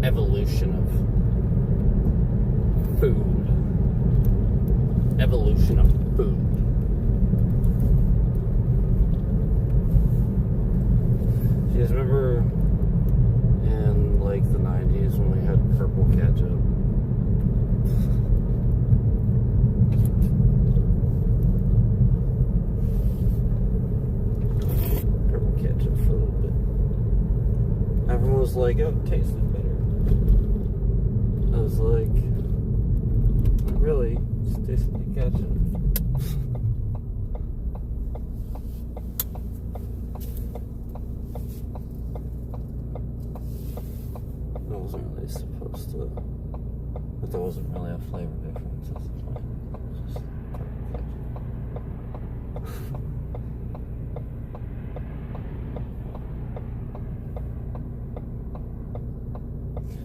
evolution of food. Evolution of food. Do you guys remember in like the 90s when we had purple ketchup? Purple ketchup for a little bit. Everyone was like, oh, it tasted better. I was like, not really, it just tasted like ketchup. It wasn't really supposed to, but there wasn't really a flavor difference. That's the point. It was just ketchup.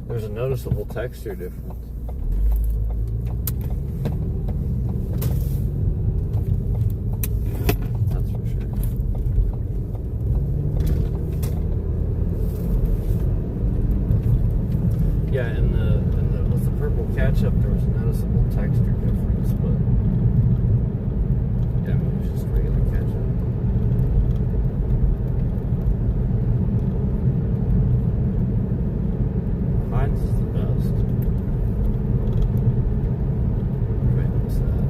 There's a noticeable texture difference. That's for sure. Yeah, with the purple ketchup, there was a noticeable texture difference, but yeah, I mean, it was just regular ketchup. Heinz is the best. Everybody knows that.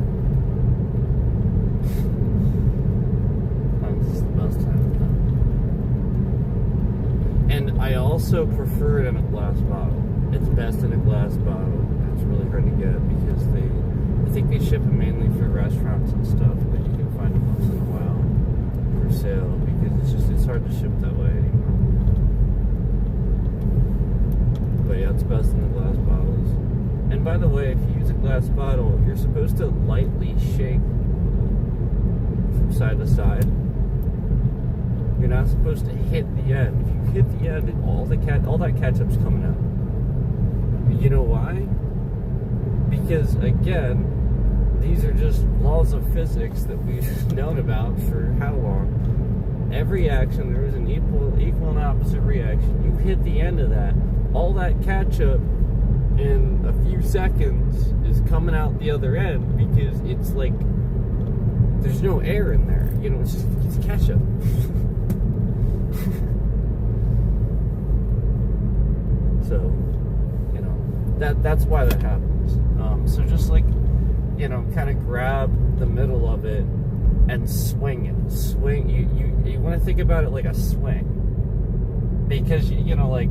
Heinz is the best time of that. And I also prefer it in a glass bottle. It's best in a glass bottle. It's really hard to get because I think they ship them mainly for restaurants and stuff, but you can find them once in a while for sale because it's hard to ship that way anymore. But yeah, it's best in the glass bottles. And by the way, if you use a glass bottle, you're supposed to lightly shake from side to side. You're not supposed to hit the end. If you hit the end, all that ketchup's coming out. You know why? Because again, these are just laws of physics that we've known about for how long? Every action, there is an equal and opposite reaction. You hit the end of that, all that ketchup in a few seconds is coming out the other end because it's like there's no air in there. You know, it's ketchup. So, you know, that's why that happens. So just like, you know, kind of grab the middle of it and swing it. Swing. You want to think about it like a swing, because you know, like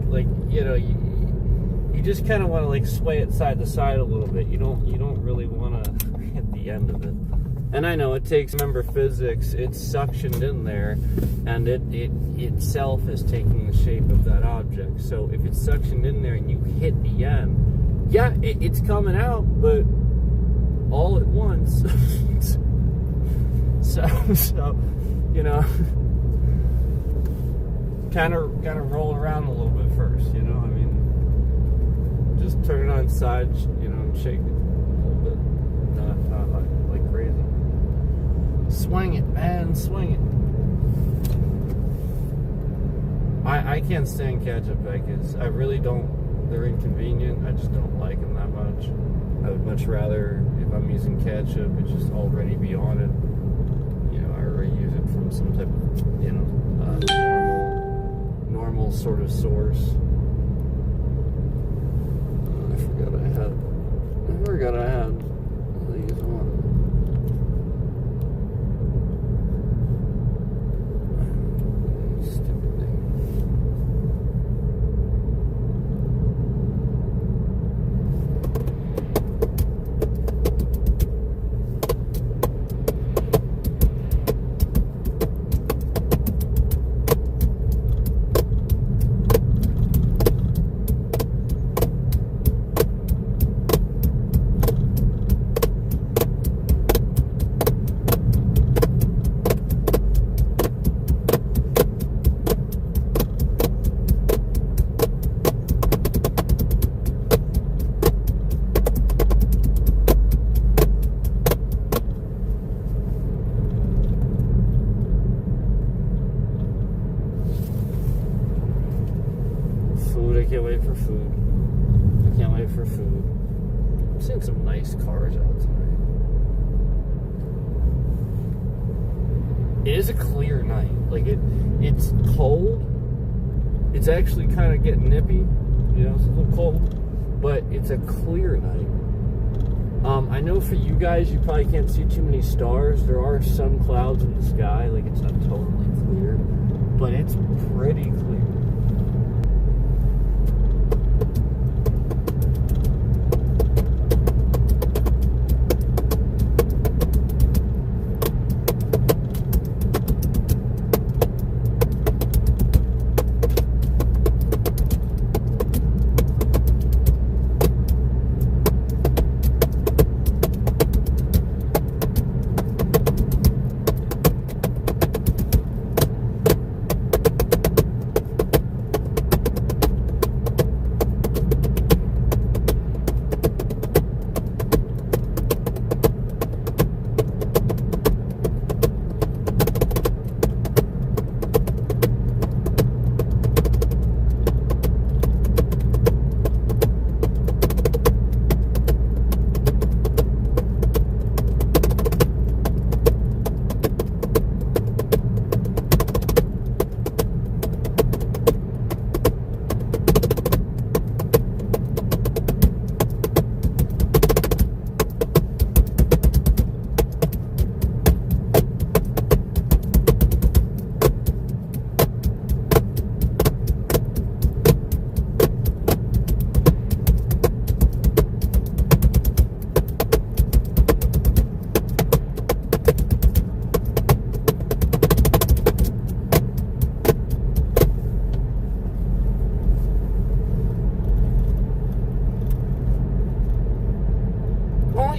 you know, you just kind of want to like sway it side to side a little bit. You don't really want to hit the end of it. And I know it takes, remember physics, it's suctioned in there, and it itself is taking the shape of that object. So if it's suctioned in there and you hit the end, yeah, it's coming out, but all at once. so you know, kind of roll around a little bit first. You know, I mean, just turn it on sides, you know, and shake it a little bit, not like crazy. Swing it, man, swing it. I can't stand ketchup packets. I really don't. They're inconvenient. I just don't like them that much. I would much rather, if I'm using ketchup, it just already be on it. You know, I already use it from some type of, you know, normal sort of source. I forgot I had these on. Stupid thing. Food, I can't wait for food. for food. I'm seeing some nice cars out tonight. It is a clear night. Like, it's cold. It's actually kind of getting nippy. You know, it's a little cold. But it's a clear night. I know for you guys, you probably can't see too many stars. There are some clouds in the sky. Like, it's not totally clear. But it's pretty clear.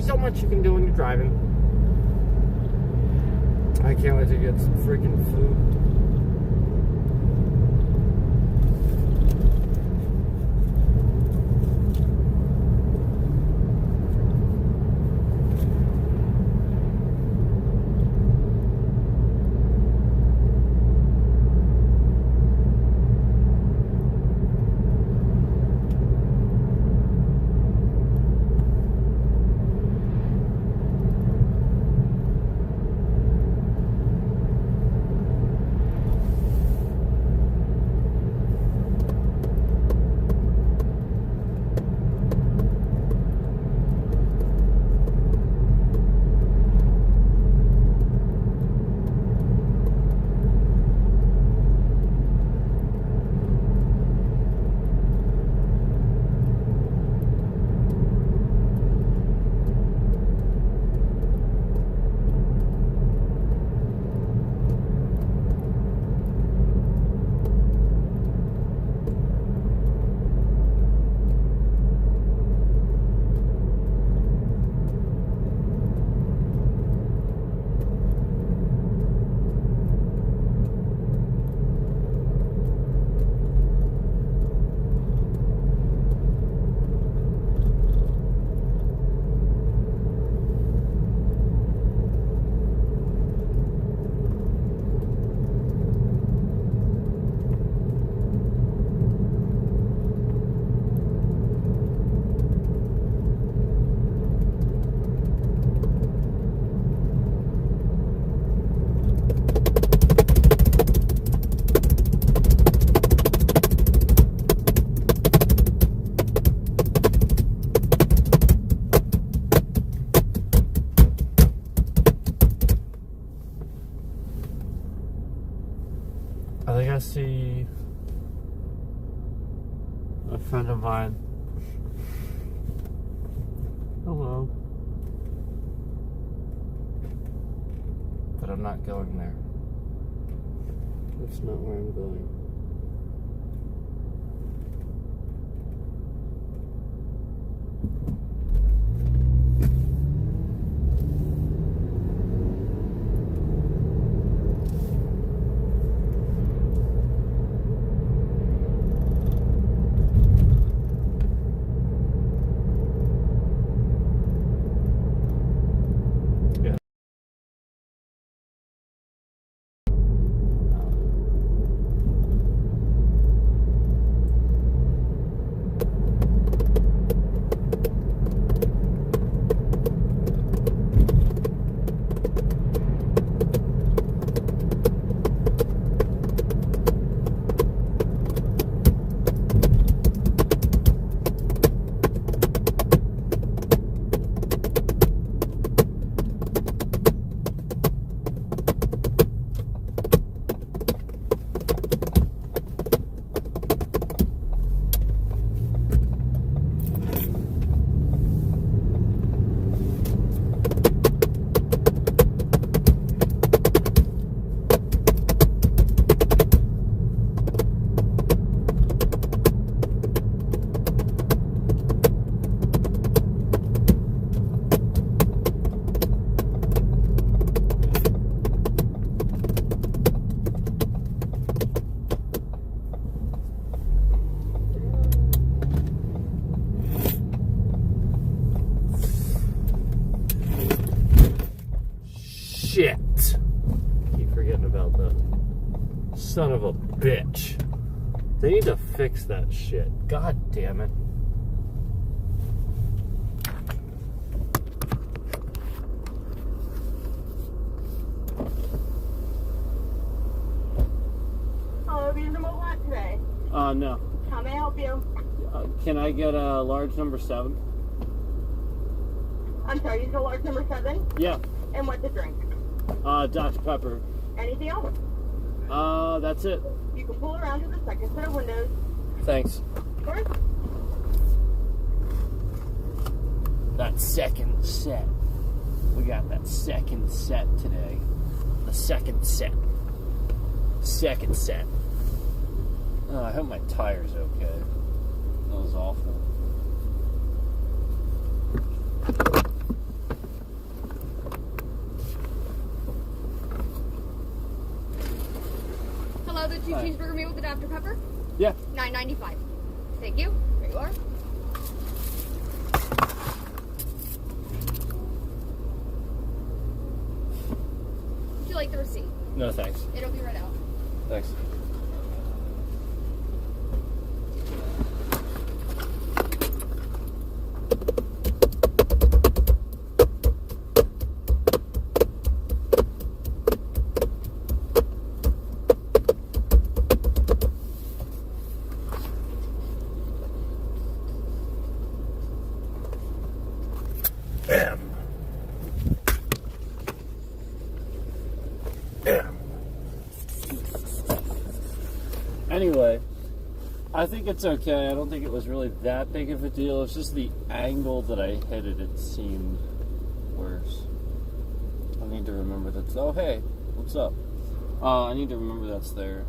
So much you can do when you're driving. I can't wait to get some freaking food. I think I see a friend of mine. Hello. But I'm not going there. That's not where I'm going. shit. Keep forgetting about that. Son of a bitch. They need to fix that shit. God damn it. Hello, have you in the remote lot today? No. How may I help you? Can I get a large number 7? I'm sorry, you said large number 7? Yeah. And what to drink? Dr. Pepper. Anything else? That's it. You can pull around to the second set of windows. Thanks. Of course. That second set. We got that second set today. The second set. Second set. Oh, I hope my tire's okay. That was awful. Hello, the 2 Hi. cheeseburger meal with the Dr. Pepper? Yeah. $9.95. Thank you. There you are. Would you like the receipt? No, thanks. It'll be right out. Thanks. Anyway, I think it's okay. I don't think it was really that big of a deal. It's just the angle that I hit it seemed worse. I need to remember that. Oh, hey, what's up? I need to remember that's there.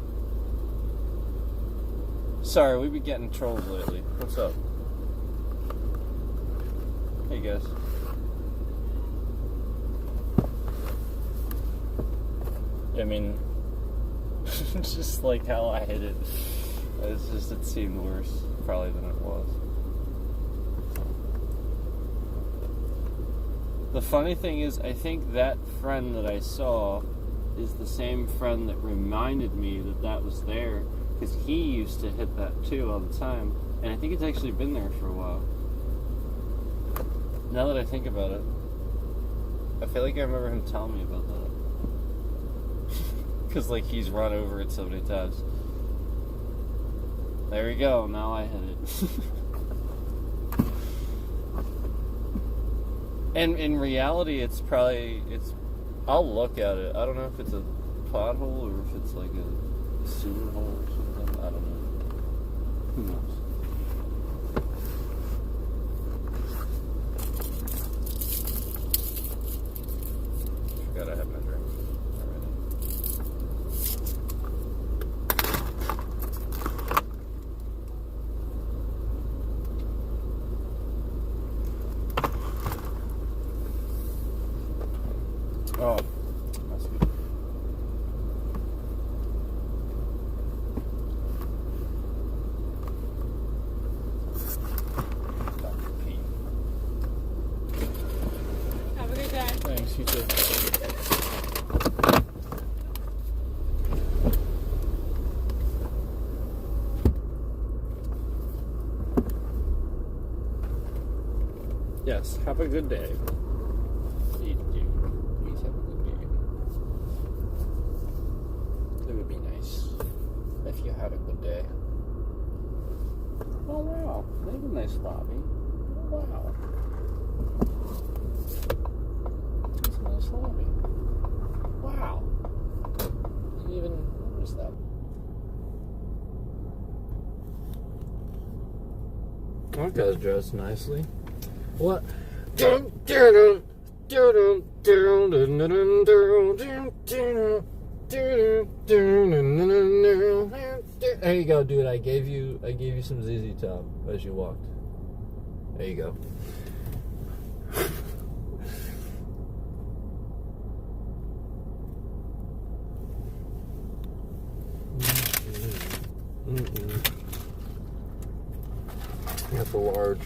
Sorry, we've been getting trolls lately. What's up? Hey, guys. I mean, just like how I hit it. It's just, it seemed worse, probably, than it was. The funny thing is, I think that friend that I saw is the same friend that reminded me that that was there, because he used to hit that too all the time, and I think it's actually been there for a while. Now that I think about it, I feel like I remember him telling me about that. Because, like, he's run over it so many times. There we go, now I hit it. And in reality, it's probably, I'll look at it. I don't know if it's a pothole or if it's like a sewer hole or something. I don't know. Who knows? Forgot I had my drink already. Oh, that's good. Dr. P. Have a good day. Thanks, you too. Yes, have a good day. You do. Please have a good day. It would be nice if you had a good day. Oh wow, they have a nice lobby. Oh, wow. It's a nice lobby. Wow. Didn't even notice that. That guy's dressed nicely. What? There you go, dude. I gave you some ZZ Top as you walked. There you go. Got the large.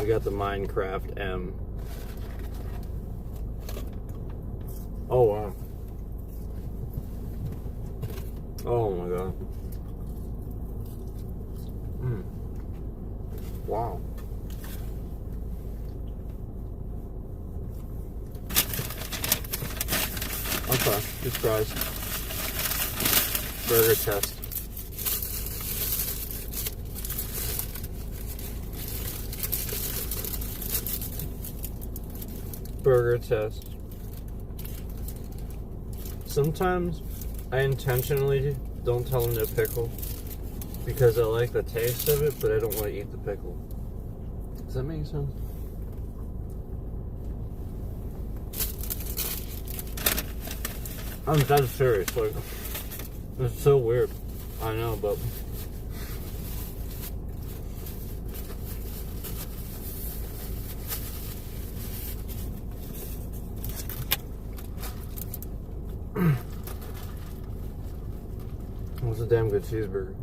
We got the Minecraft M. Oh wow. Oh my god. Wow. Okay, good fries. Burger test. Burger test. Sometimes I intentionally don't tell them to pickle because I like the taste of it, but I don't want to eat the pickle. Does that make sense? I'm dead serious. Like, it's so weird. I know, but it was a damn good cheeseburger.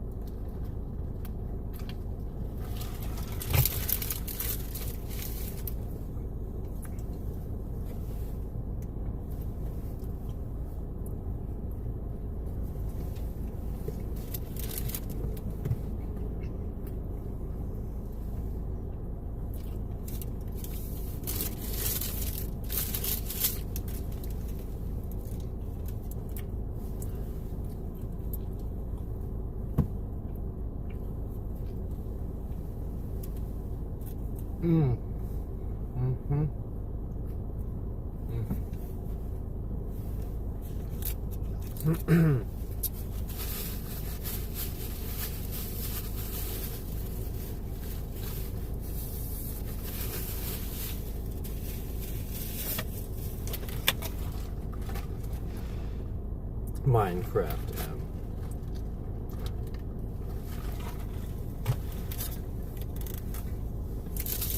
Minecraft M.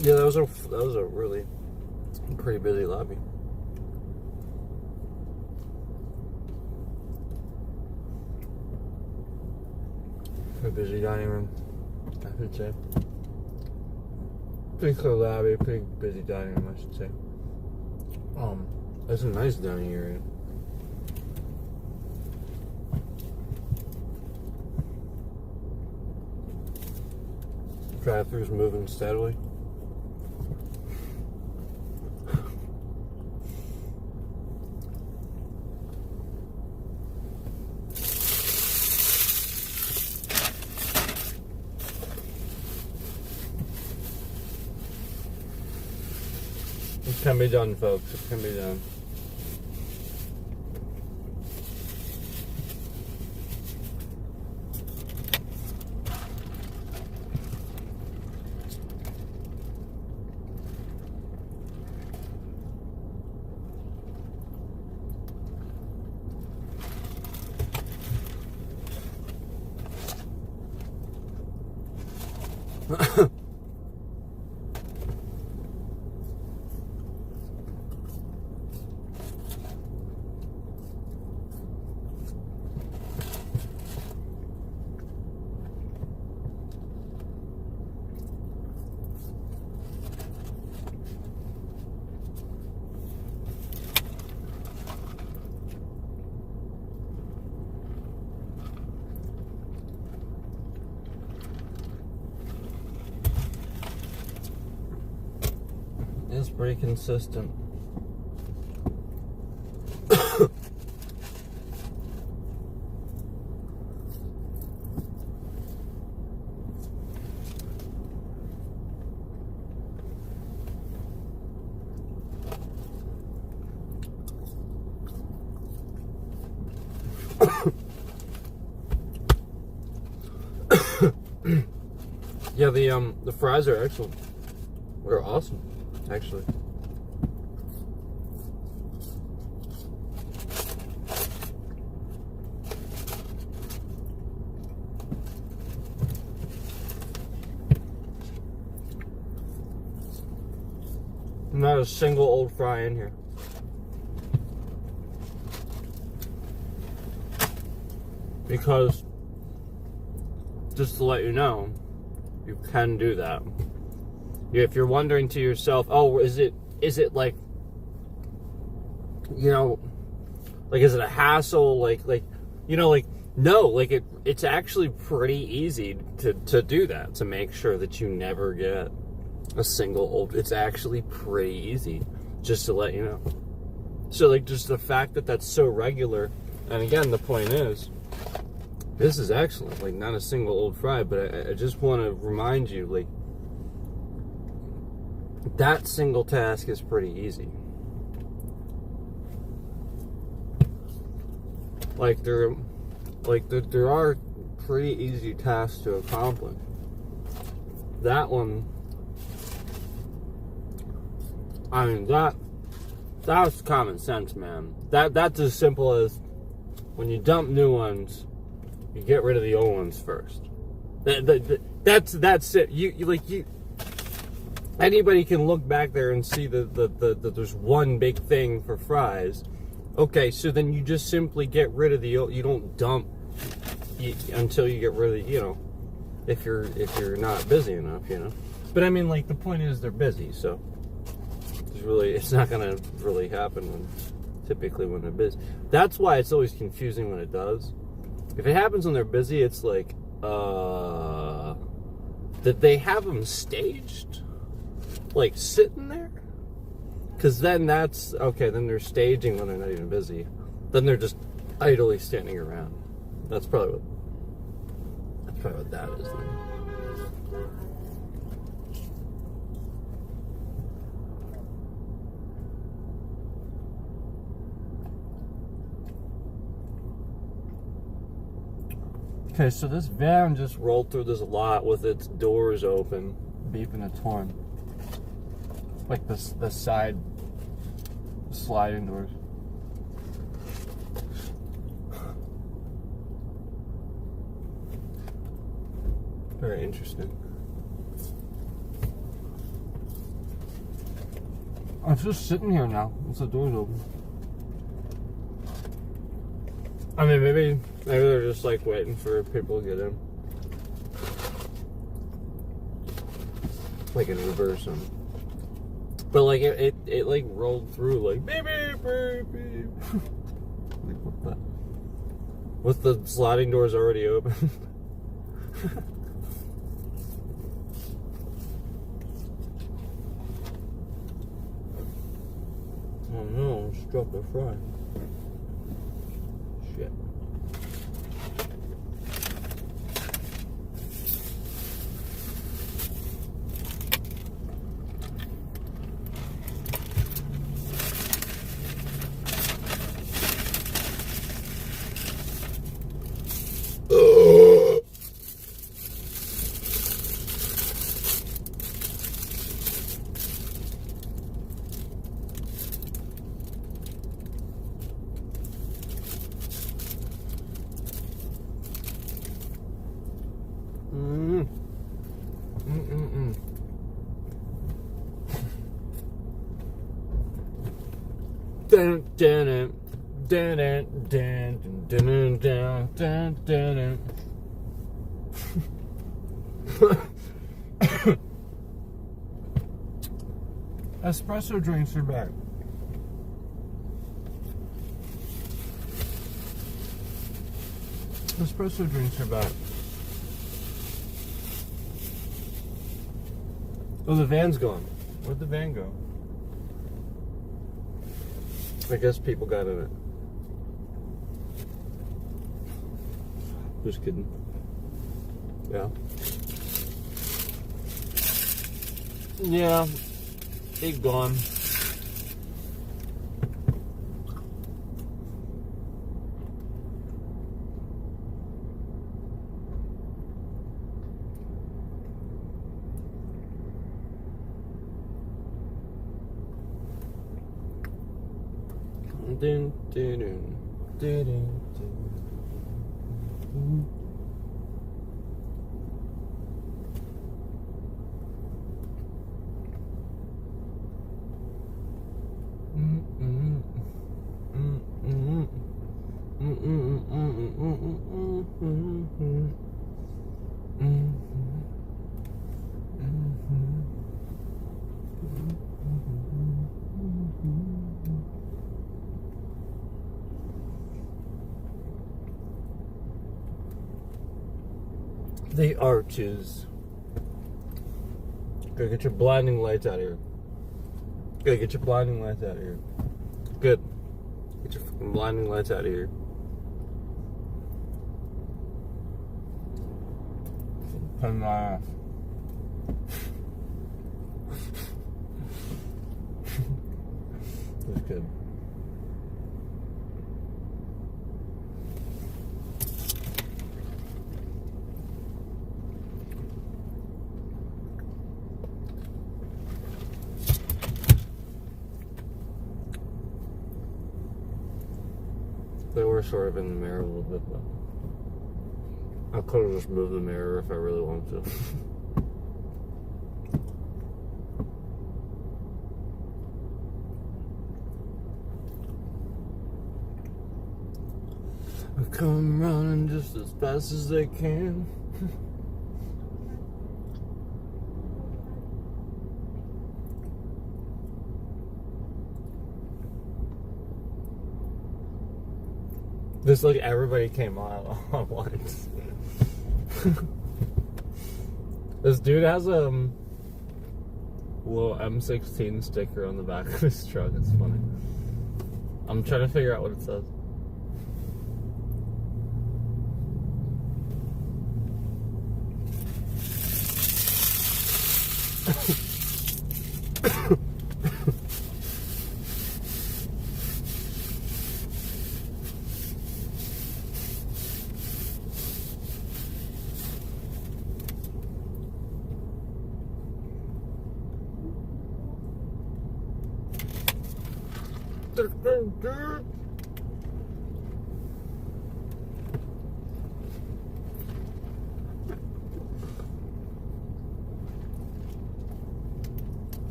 Yeah, that was a really pretty busy lobby. Pretty busy dining room, I should say. Pretty clear lobby, pretty busy dining room, I should say. That's a nice dining area. Drive-thru's moving steadily. It can be done, folks. It can be done. It's pretty consistent. Yeah, the fries are excellent. They're awesome, actually. Not a single old fry in here. Because, just to let you know, you can do that. If you're wondering to yourself, oh, is it like, you know, like, is it a hassle? Like, you know, like, no, like, it's actually pretty easy to do that, to make sure that you never get a single old. It's actually pretty easy, just to let you know. So, like, just the fact that that's so regular, and again, the point is, this is excellent. Like, not a single old fry, but I just want to remind you, like, that single task is pretty easy. Like, there are pretty easy tasks to accomplish. That one, I mean, that's common sense, man. That's as simple as, when you dump new ones, you get rid of the old ones first. That's it. Anybody can look back there and see that there's one big thing for fries. Okay, so then you just simply get rid of the old. You don't dump until you get rid of, you know, if you're not busy enough, you know. But I mean, like, the point is they're busy, so it's not gonna really happen typically when they're busy. That's why it's always confusing when it does. If it happens when they're busy, it's like, did they have them staged, like, sitting there? Because then that's okay. Then they're staging when they're not even busy. Then they're just idly standing around. That's probably what that is. Then. Okay, so this van just rolled through this lot with its doors open, beeping its horn. Like the side sliding doors. Very interesting. I'm just sitting here now. Once the door's open. I mean, maybe they're just like waiting for people to get in, like in reverse. But like it like rolled through like beep beep beep beep. Like what the? With the sliding doors already open. Oh no! I struck a fry. Shit. Dun, dun, dun, dun, dun, dun, dun, dun, dun, dun. Espresso drinks are back. Espresso drinks are back. Oh, the van's gone. Where'd the van go? I guess people got in it. Just kidding. Yeah. Yeah. It's gone. Dun, dun, dun, dun, dun, dun. The arches. Gotta get your blinding lights out of here. Gotta get your blinding lights out of here. Good. Get your fucking blinding lights out of here. Turn them off. That's good. They were sort of in the mirror a little bit, but I could have just moved the mirror if I really wanted to. I come running just as fast as they can. Just like everybody came on at once. This dude has a little M16 sticker on the back of his truck. It's funny. I'm trying to figure out what it says.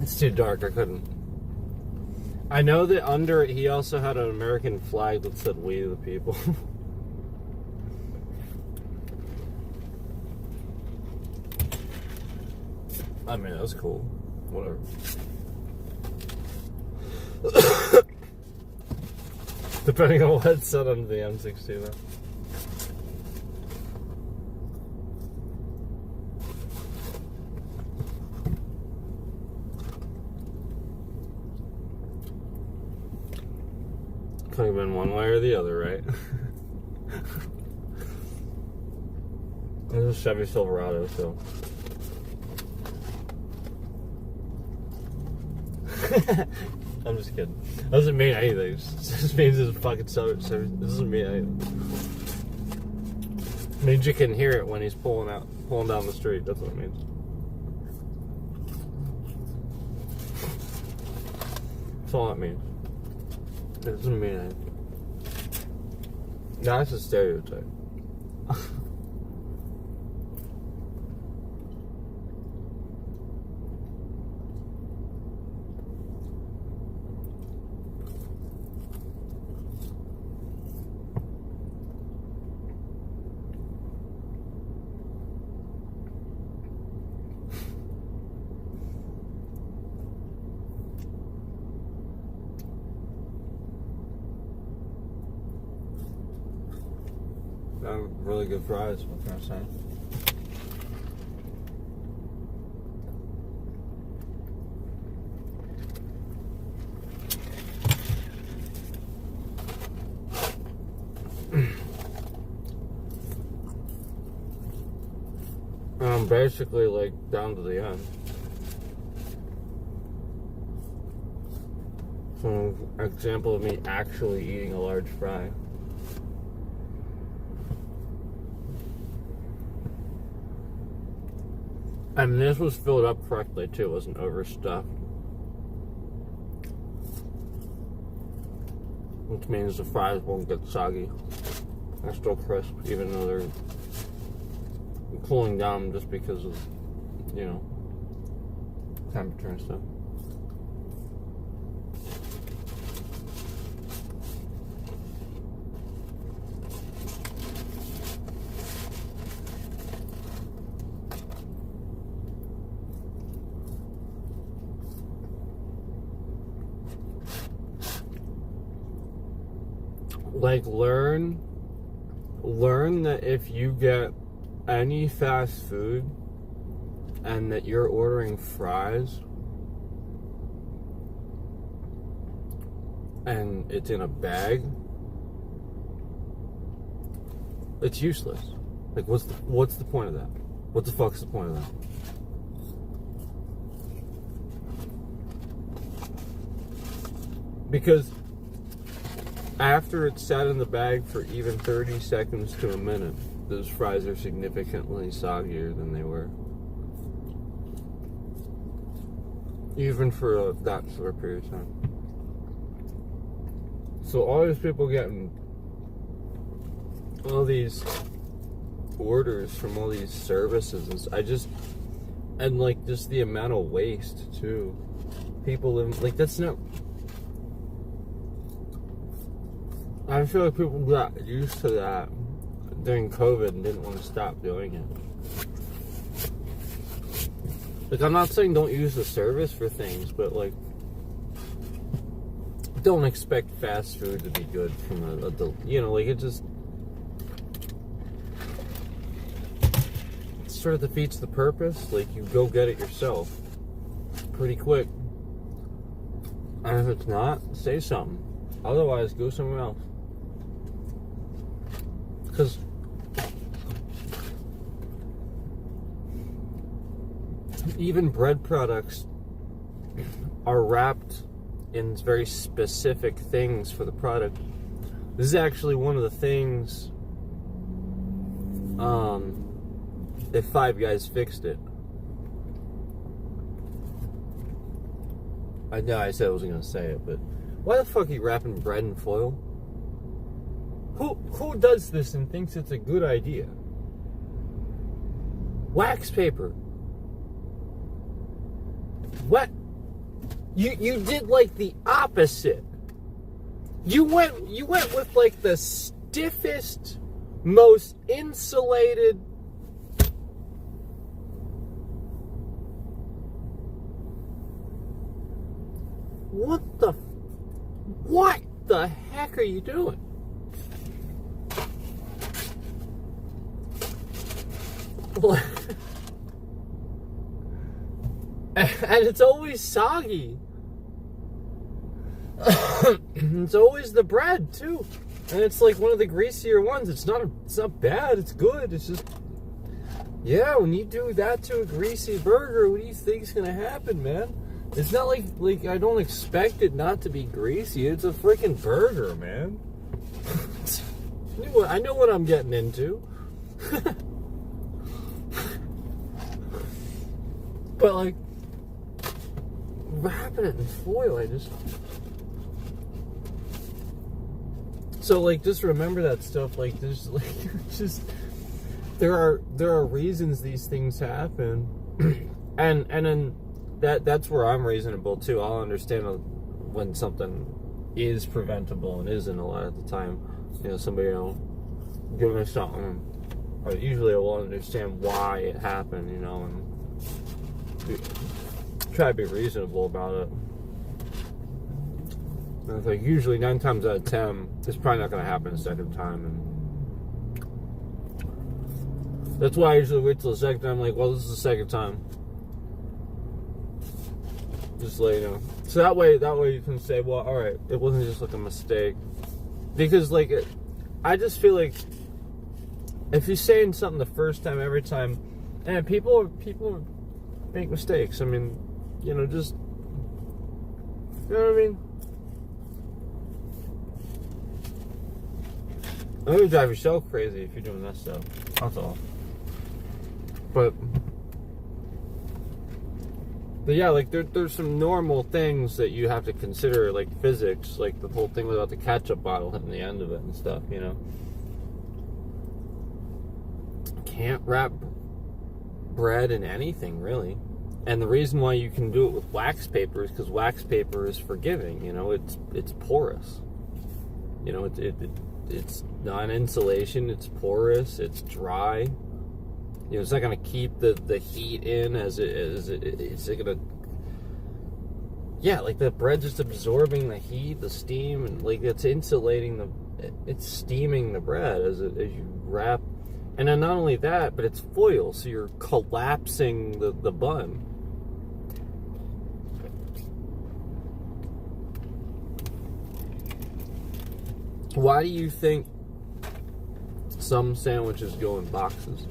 It's too dark, I couldn't. I know that under it he also had an American flag that said "We the People." I mean, that was cool. Whatever. Depending on what it said under the M16 though. Could have been one way or the other, right? It was a Chevy Silverado, so. I'm just kidding. That doesn't mean anything. It just means it's a fucking Chevy. It doesn't mean anything. It means you can hear it when he's pulling down the street. That's what it means. That's all it means. It doesn't mean anything. That's a stereotype. Really good fries, what can I say? I'm basically like down to the end. So an example of me actually eating a large fry. I mean, this was filled up correctly too, it wasn't overstuffed. Which means the fries won't get soggy. They're still crisp, even though they're cooling down just because of, you know, temperature and stuff. Like, learn that if you get any fast food and that you're ordering fries and it's in a bag, it's useless. Like, what's the point of that? What the fuck's the point of that? Because after it's sat in the bag for even 30 seconds to a minute, those fries are significantly soggier than they were. Even for that short period of time. So all these people getting all these orders from all these services, and like just the amount of waste too. People live, like, that's not. I feel like people got used to that during COVID and didn't want to stop doing it. Like, I'm not saying don't use the service for things, but like, don't expect fast food to be good from a you know, like, it just sort of defeats the purpose. Like, you go get it yourself pretty quick, and if it's not, say something. Otherwise, go somewhere else. Because even bread products are wrapped in very specific things for the product. This is actually one of the things, if Five Guys fixed it. I know I said I wasn't going to say it, but why the fuck are you wrapping bread in foil? Who does this and thinks it's a good idea? Wax paper. What? You did like the opposite. You went with like the stiffest, most insulated. What the heck are you doing? And it's always soggy. It's always the bread too, and it's like one of the greasier ones. It's not bad. It's good. It's just, yeah. When you do that to a greasy burger, what do you think's gonna happen, man? It's not like I don't expect it not to be greasy. It's a freaking burger, man. I know what I'm getting into. But like, wrapping it in foil, so like, just remember that stuff. Like, there's like, just there are reasons these things happen, and then that's where I'm reasonable too. I'll understand when something is preventable and isn't a lot of the time. You know, somebody will give me something, or usually I will understand why it happened. You know, and try to be reasonable about it. And it's like, usually 9 times out of 10, it's probably not going to happen a second time, and that's why I usually wait till the second time. I'm like, well, this is the second time. Just let you know. So that way you can say, well, all right, it wasn't just like a mistake. Because like, I just feel like if you're saying something the first time, every time, and people make mistakes. I mean, you know, just, you know what I mean? I'm gonna drive yourself crazy if you're doing that stuff. That's all. But yeah, like, there's some normal things that you have to consider, like physics, like the whole thing about the ketchup bottle hitting the end of it and stuff, you know. Can't wrap bread in anything, really. And the reason why you can do it with wax paper is because wax paper is forgiving, you know. It's porous. You know, it's non-insulation, it's porous, it's dry. You know, it's not going to keep the heat in it's going to, yeah, like the bread's just absorbing the heat, the steam, and like it's insulating it's steaming the bread as you wrap. And then not only that, but it's foil, so you're collapsing the bun. Why do you think some sandwiches go in boxes?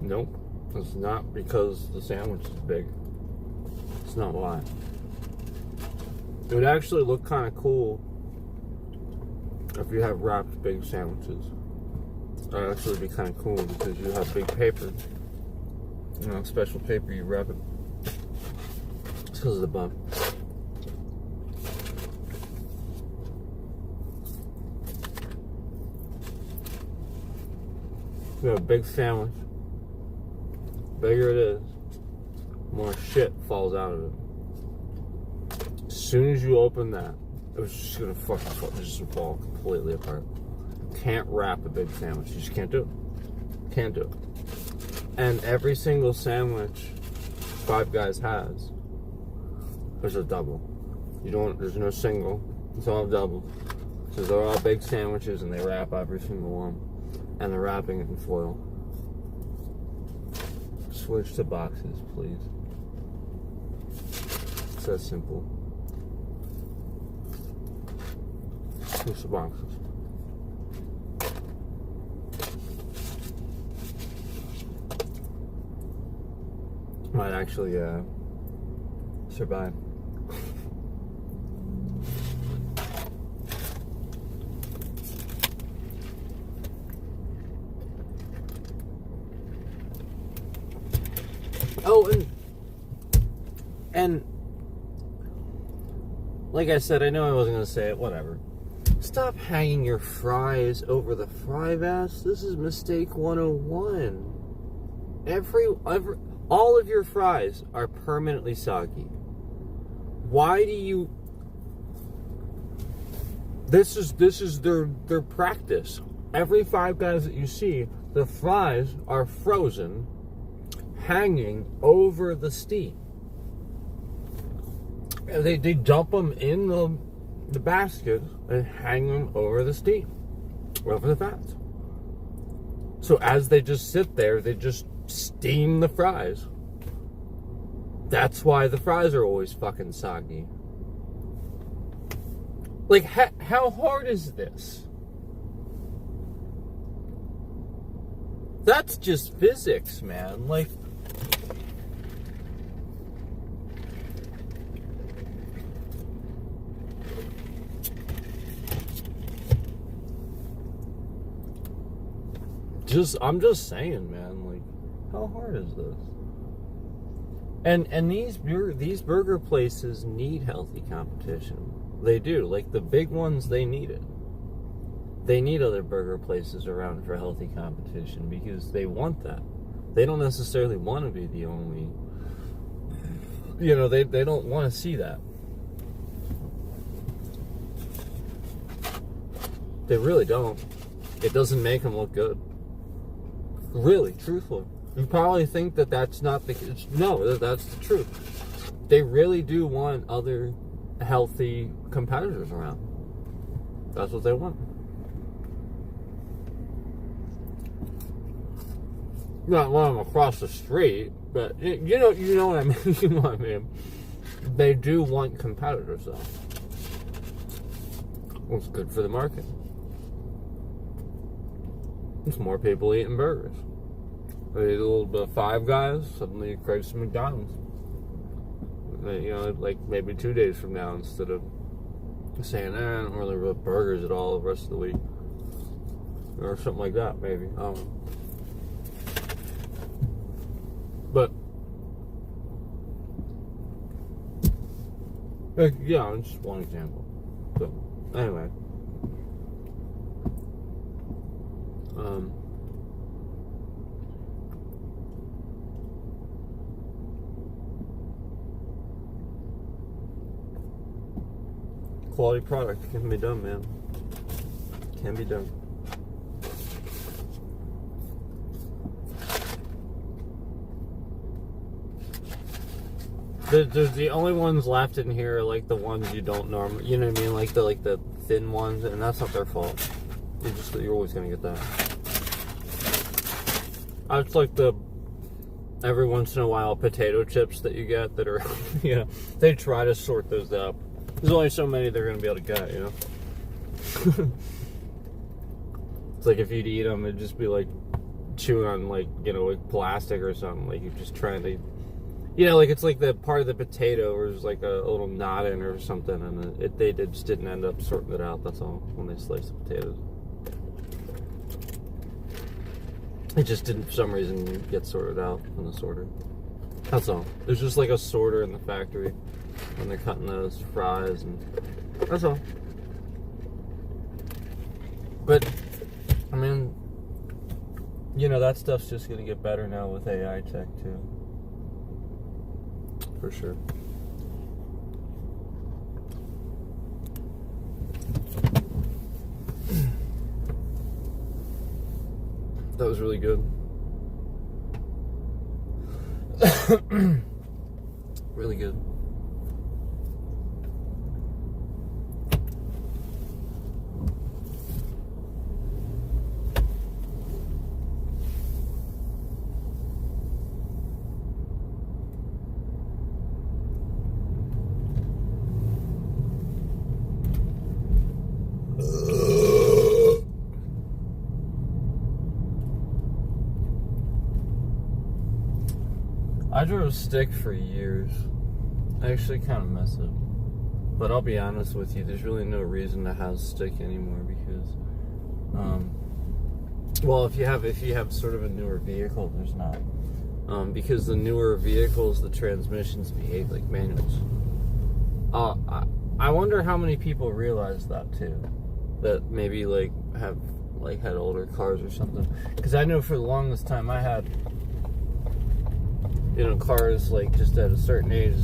Nope. It's not because the sandwich is big. It's not why. It would actually look kind of cool if you have wrapped big sandwiches. It would actually be kind of cool because you have big paper. You know, special paper you wrap it. It's because of the bun. You have a big sandwich. Bigger it is, more shit falls out of it. As soon as you open that, it was just gonna just fall completely apart. You can't wrap a big sandwich. You just can't do it. Can't do it. And every single sandwich Five Guys has, there's a double. There's no single. It's all double. So they're all big sandwiches and they wrap every single one. And they're wrapping it in foil. Switch to boxes, please. It's that simple. Switch to boxes. Might actually survive. Oh, and like I said, I know I wasn't going to say it, whatever. Stop hanging your fries over the fry vest. This is mistake 101. All of your fries are permanently soggy. Why do you... This is their practice. Every Five Guys that you see, the fries are frozen, hanging over the steam. They dump them in the basket and hang them over the steam, over the fats. So as they just sit there, they just steam the fries. That's why the fries are always fucking soggy. Like, how hard is this? That's just physics, man. Like, I'm just saying, man, like, how hard is this? And these burger places need healthy competition. They do. Like, the big ones, they need it. They need other burger places around for healthy competition because they want that. They don't necessarily want to be the only, you know, they don't want to see that. They really don't. It doesn't make them look good. Really, truthfully. You probably think that that's not the case. No, that's the truth. They really do want other healthy competitors around. That's what they want. Not want them across the street, but you know what I mean. You know what I mean. They do want competitors, though. Well, it's good for the market. It's more people eating burgers. They eat a little bit of Five Guys, suddenly you crave some McDonald's. You know, like maybe 2 days from now, instead of saying, I don't really love burgers at all the rest of the week. Or something like that, maybe. I don't know. But, yeah, just one example. So, anyway. quality product. It can be done, man. Can be done. There's the only ones left in here are like the ones you don't normally, you know what I mean, like the thin ones, and that's not their fault. You're always gonna get that. It's like the every once in a while potato chips that you get that are, you know, they try to sort those out. There's only so many they're gonna be able to get, you know. It's like if you'd eat them, it'd just be like chewing on like, you know, like plastic or something. Like you're just trying to. You know, like it's like the part of the potato where there's like a little knot in or something, and they just didn't end up sorting it out. That's all. When they sliced the potatoes, it just didn't, for some reason, get sorted out in the sorter. That's all. There's just like a sorter in the factory when they're cutting those fries, and that's all. But I mean, you know, that stuff's just gonna get better now with AI tech too. For sure. That was really good. Really good. I drove stick for years. I actually kind of miss it. But I'll be honest with you, there's really no reason to have stick anymore because, well, if you have sort of a newer vehicle, there's not. Because the newer vehicles, the transmissions behave like manuals. I wonder how many people realize that too. That maybe like have like had older cars or something. Because I know for the longest time I had, you know, cars like just at a certain age,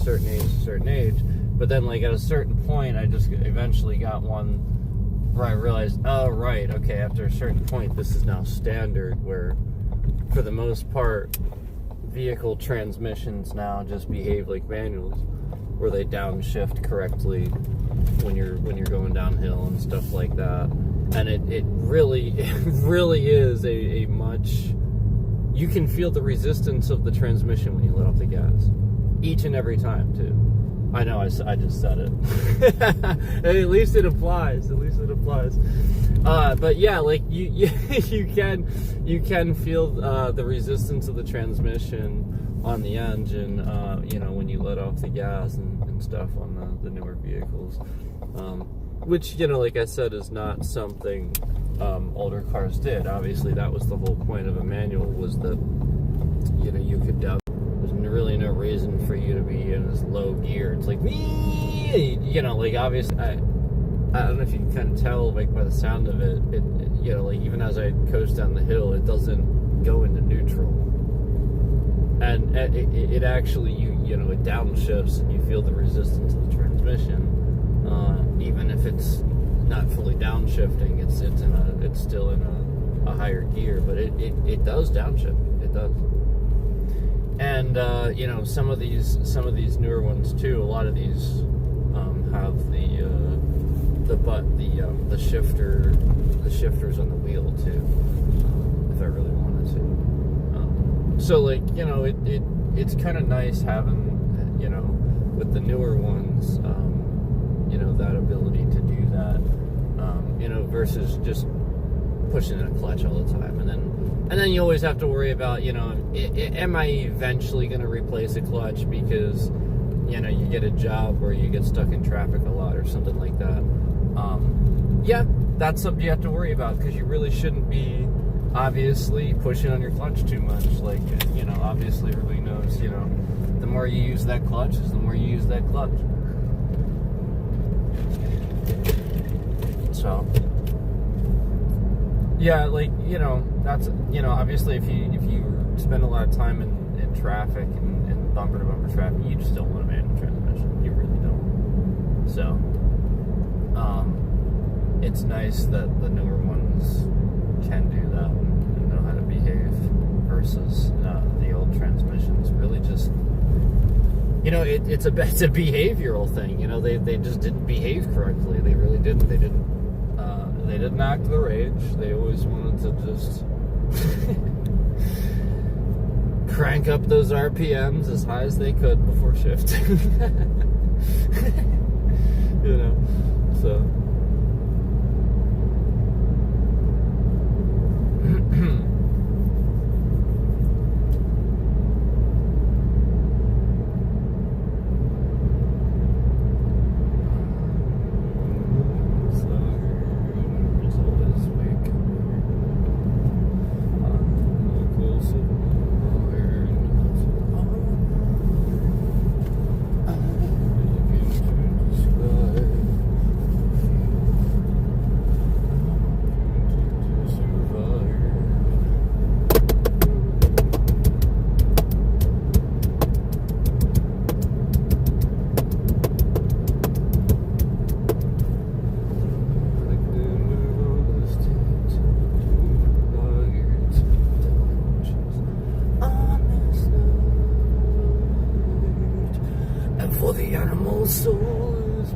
but then like at a certain point I just eventually got one where I realized, oh right, okay, after a certain point this is now standard, where for the most part vehicle transmissions now just behave like manuals, where they downshift correctly when you're going downhill and stuff like that. And it really is a much, you can feel the resistance of the transmission when you let off the gas. Each and every time, too. I know, I just said it. At least it applies. But yeah, like, you can feel the resistance of the transmission on the engine, you know, when you let off the gas and stuff on the newer vehicles. Which, you know, like I said, is not something older cars did. Obviously, that was the whole point of a manual, was that, you know, you could down. There's really no reason for you to be in this low gear. It's like, you know, like obviously, I don't know if you can kind of tell, like by the sound of it, you know, like even as I coast down the hill, it doesn't go into neutral, and it actually, you know, it downshifts, and you feel the resistance of the transmission. Even if it's not fully downshifting, it's still in a higher gear, but it does downshift. It does. And you know, some of these newer ones too. A lot of these have the shifters on the wheel too, if I really wanted to. So like, you know, it's kind of nice having, you know, with the newer ones. You know, that ability to do that, you know, versus just pushing in a clutch all the time, and then you always have to worry about, you know, am I eventually going to replace a clutch because, you know, you get a job where you get stuck in traffic a lot or something like that. Yeah, that's something you have to worry about, because you really shouldn't be obviously pushing on your clutch too much. Like, you know, obviously everybody knows, you know, the more you use that clutch is the more you use that clutch. So, yeah, like, you know, that's, you know, obviously if you spend a lot of time in traffic and bumper to bumper traffic, you just don't want a manual transmission. You really don't. So, It's nice that the newer ones can do that and know how to behave versus the old transmissions. Really, just it's a behavioral thing. They just didn't behave correctly. They really didn't. They didn't act their age. They always wanted to just crank up those RPMs as high as they could before shifting. So. For the animal soul is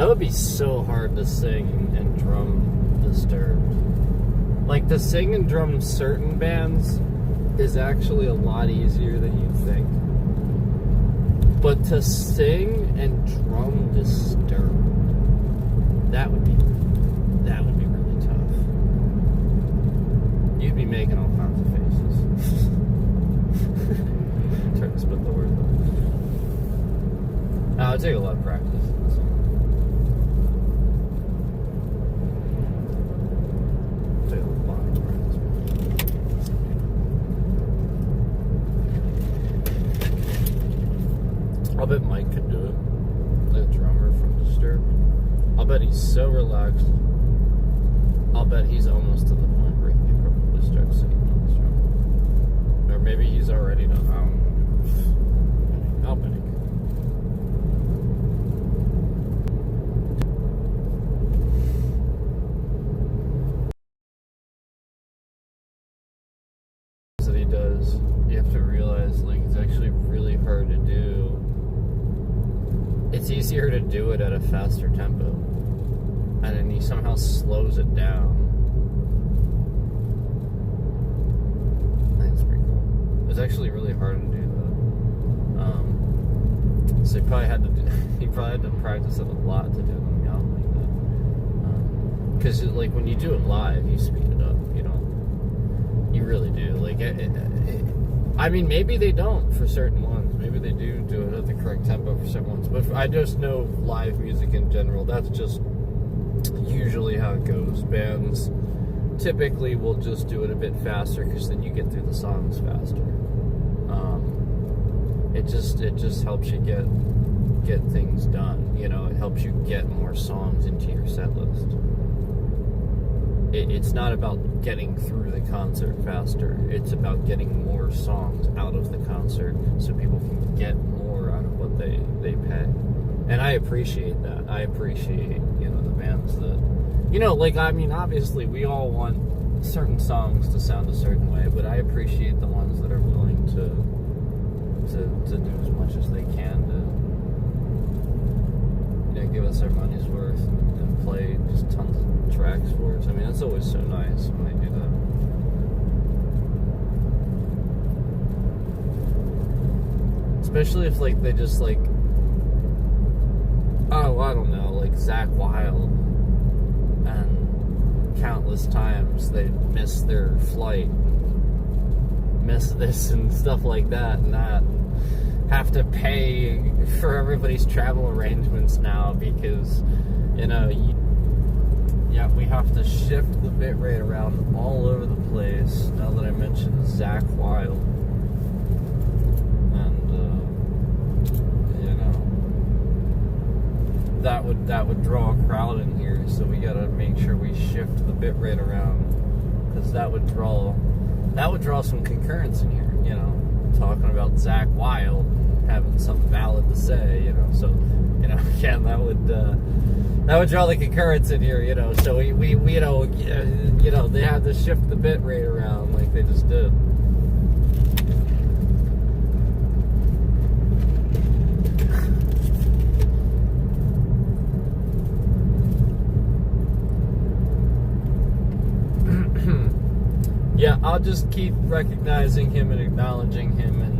That would be so hard to sing and drum Disturbed. Like, to sing and drum certain bands is actually a lot easier than you think. But to sing and drum Disturbed, that would be really tough. You'd be making all kinds of faces. Trying to spit the word. It would take a lot of practice. I'll bet Mike could do it. The drummer from Disturbed. I'll bet he's so relaxed. I'll bet he's almost to the point where he can probably start singing on this drum. Or maybe he's already done. I don't know. I'll bet he could. That he does, you have to realize, like, it's actually really hard to do. It's easier to do it at a faster tempo, and then he somehow slows it down. I think it's pretty cool. It's actually really hard to do that. So he probably had to practice it a lot to do it on the album like that. Because like when you do it live, you speed it up. You really do. Like, I mean, maybe they don't for certain ones. Maybe they do it at the correct tempo for certain ones. But I just know live music in general, that's just usually how it goes. Bands typically will just do it a bit faster because then you get through the songs faster. It just helps you get things done. It helps you get more songs into your set list. It's not about getting through the concert faster. It's about getting more songs out of the concert so people can get more out of what they pay. And I appreciate that. I appreciate, the bands that, like, I mean, obviously we all want certain songs to sound a certain way, but I appreciate the ones that are willing to do as much as they can to, give us our money's worth and play just tons of tracks for us. I mean, that's always so nice when they do that. Especially if, like, they just, like, oh, I don't know, like Zakk Wylde, and countless times they miss their flight, miss this and stuff like that, and not have to pay for everybody's travel arrangements now because, you know, we have to shift the bit rate around all over the place now that I mentioned Zakk Wylde. That would draw a crowd in here, so we gotta make sure we shift the bit rate around, because that would draw some concurrence in here, you know, talking about Zakk Wylde and having something valid to say, you know, so, you know, again, that would draw the concurrence in here, you know, so we you know, they had to shift the bit rate around like they just did. Yeah, I'll just keep recognizing him and acknowledging him, and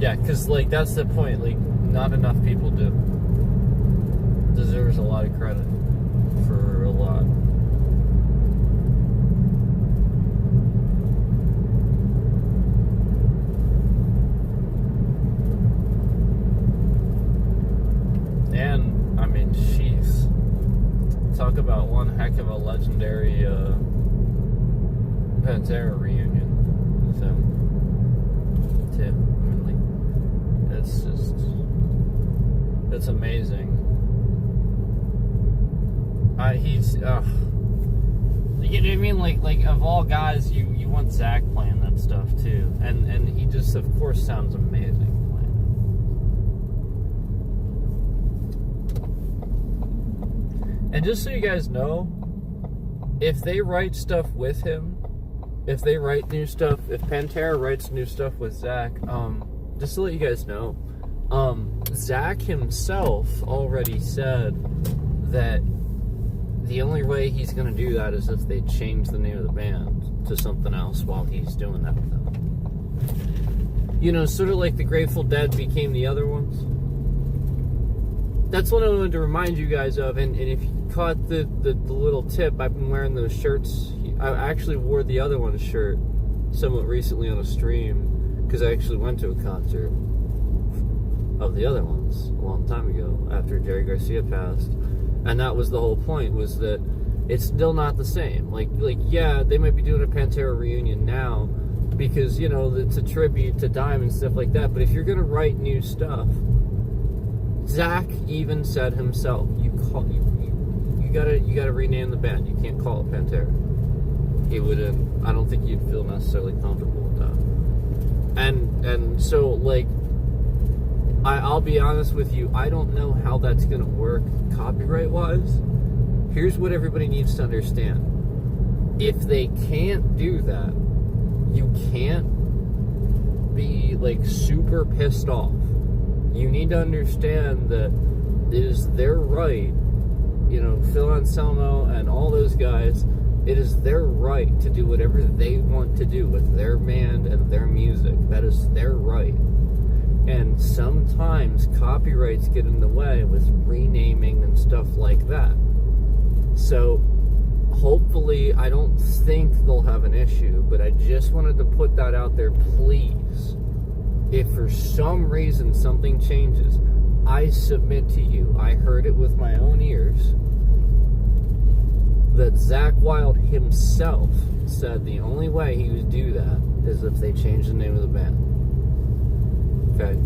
yeah, because, like, that's the point, like, not enough people do. Deserves a lot of credit for a lot. And, I mean, she's talk about one heck of a legendary Pantera reunion with him too. I mean, like, it's amazing. He's you know what I mean, like of all guys, you want Zakk playing that stuff too, and he just, of course, sounds amazing. And just so you guys know, if they write stuff with him, if they write new stuff, if Pantera writes new stuff with Zakk, just to let you guys know, Zakk himself already said that the only way he's going to do that is if they change the name of the band to something else while he's doing that with them. You know, sort of like the Grateful Dead became the other ones. That's what I wanted to remind you guys of, and if you caught the little tip, I've been wearing those shirts. I actually wore the other one's shirt somewhat recently on a stream, because I actually went to a concert of the other ones a long time ago, after Jerry Garcia passed, and that was the whole point, was that it's still not the same. Like yeah, they might be doing a Pantera reunion now, because, you know, it's a tribute to Dime and stuff like that, but if you're gonna write new stuff, Zakk even said himself, you gotta rename the band. You can't call it Pantera. He wouldn't. I don't think you'd feel necessarily comfortable with that. And so, like, I'll be honest with you. I don't know how that's gonna work copyright wise. Here's what everybody needs to understand: if they can't do that, you can't be, like, super pissed off. You need to understand that it is their right, you know, Phil Anselmo and all those guys, it is their right to do whatever they want to do with their band and their music. That is their right. And sometimes copyrights get in the way with renaming and stuff like that. So, hopefully, I don't think they'll have an issue, but I just wanted to put that out there, please. If for some reason something changes, I submit to you, I heard it with my own ears, that Zakk Wylde himself said the only way he would do that is if they change the name of the band. Okay?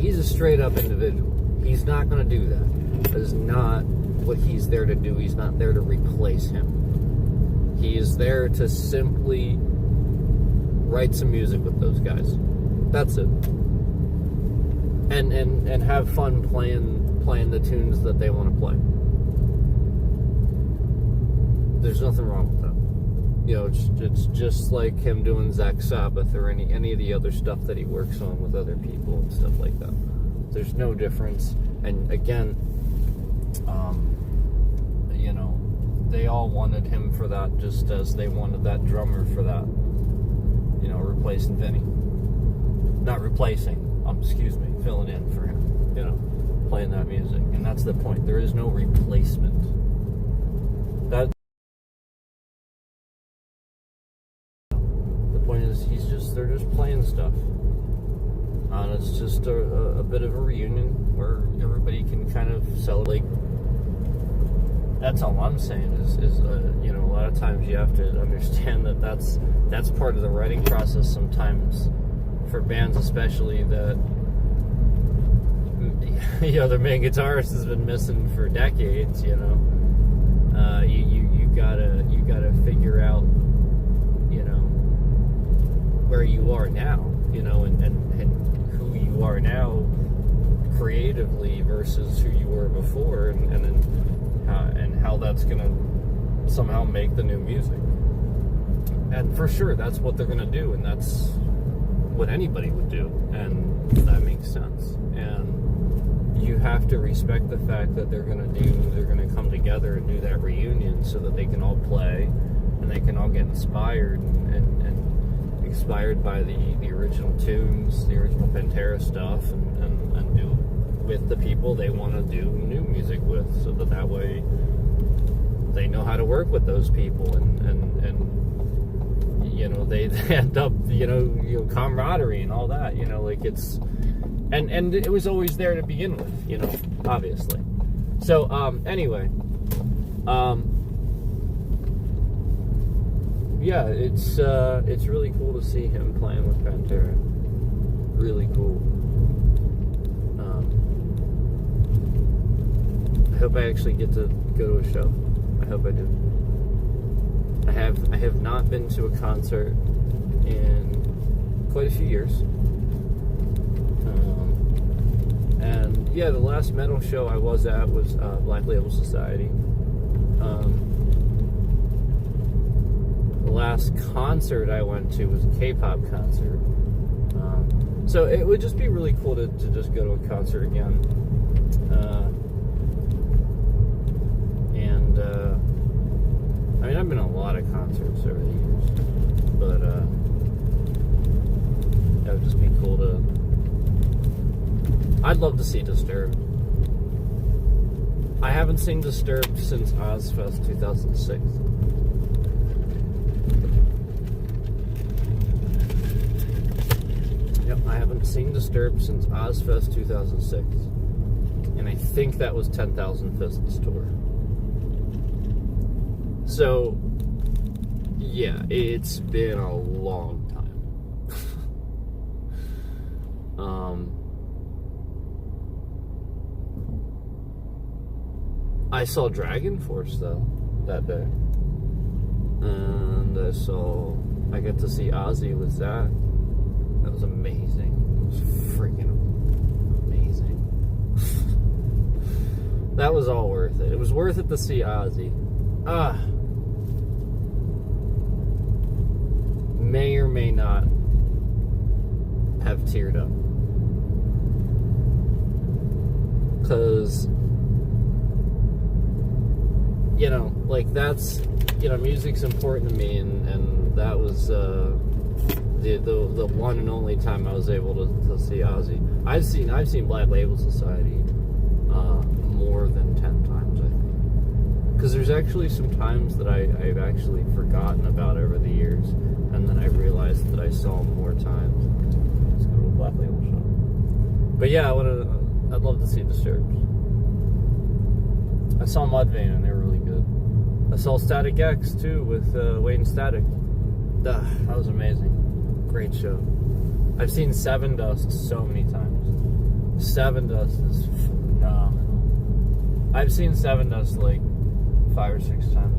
He's a straight up individual. He's not going to do that. That is not what he's there to do. He's not there to replace him. He is there to simply write some music with those guys. That's it. And have fun playing the tunes that they want to play. There's nothing wrong with that. You know, it's just like him doing Zakk Sabbath or any of the other stuff that he works on with other people and stuff like that. There's no difference. And again, you know, they all wanted him for that, just as they wanted that drummer for that. You know, replacing Vinny. Not replacing, excuse me, filling in for him. You know, playing that music. And that's the point. There is no replacement. The point is, they're just playing stuff. And it's just a bit of a reunion where everybody can kind of celebrate. That's all I'm saying is you know, a lot of times you have to understand that that's part of the writing process sometimes for bands, especially that, you know, their main guitarist has been missing for decades. You know, you gotta figure out, you know, where you are now, you know, and who you are now creatively versus who you were before, and how that's gonna somehow make the new music. And for sure, that's what they're gonna do, and that's what anybody would do, and that makes sense. And you have to respect the fact that they're gonna come together and do that reunion so that they can all play and they can all get inspired and inspired by the original tunes, the original Pantera stuff, and do with the people they want to do new music with, so that way they know how to work with those people, and you know, they end up, you know, camaraderie and all that, you know, like it's, and it was always there to begin with, you know, obviously. So anyway, yeah, it's really cool to see him playing with Pantera. Really cool. I hope I actually get to go to a show. I hope I do. I have not been to a concert in quite a few years. And yeah, the last metal show I was at was Black Label Society. The last concert I went to was a K-pop concert. So it would just be really cool to just go to a concert again. I mean, I've been to a lot of concerts over the years, but that would just be cool to... I'd love to see Disturbed. I haven't seen Disturbed since Ozfest 2006. Yep, I haven't seen Disturbed since Ozfest 2006. And I think that was 10,000 Fists tour. So, yeah, it's been a long time. I saw Dragon Force, though, that day. And I got to see Ozzy with Zach. That was amazing. It was freaking amazing. That was all worth it. It was worth it to see Ozzy. May or may not have teared up. Because, you know, like that's, you know, music's important to me, and that was the one and only time I was able to see Ozzy. I've seen Black Label Society more than 10 times, I think. Because there's actually some times that I've actually forgotten about over the years, and then I realized that I saw them more times. Let's go to a Black Label show. But yeah, I'd love to see Disturbed. I saw Mudvayne and they were really good. I saw Static X too with Wade and Static. That was amazing. Great show. I've seen Seven Dust so many times. Seven Dust is phenomenal. I've seen Seven Dust like 5 or 6 times, I think.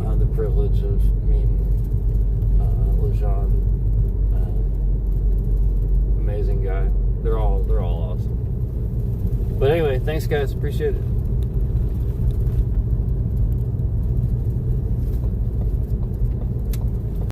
I had the privilege of meeting Lejean. Amazing guy. They're all awesome. But anyway, thanks guys, appreciate it.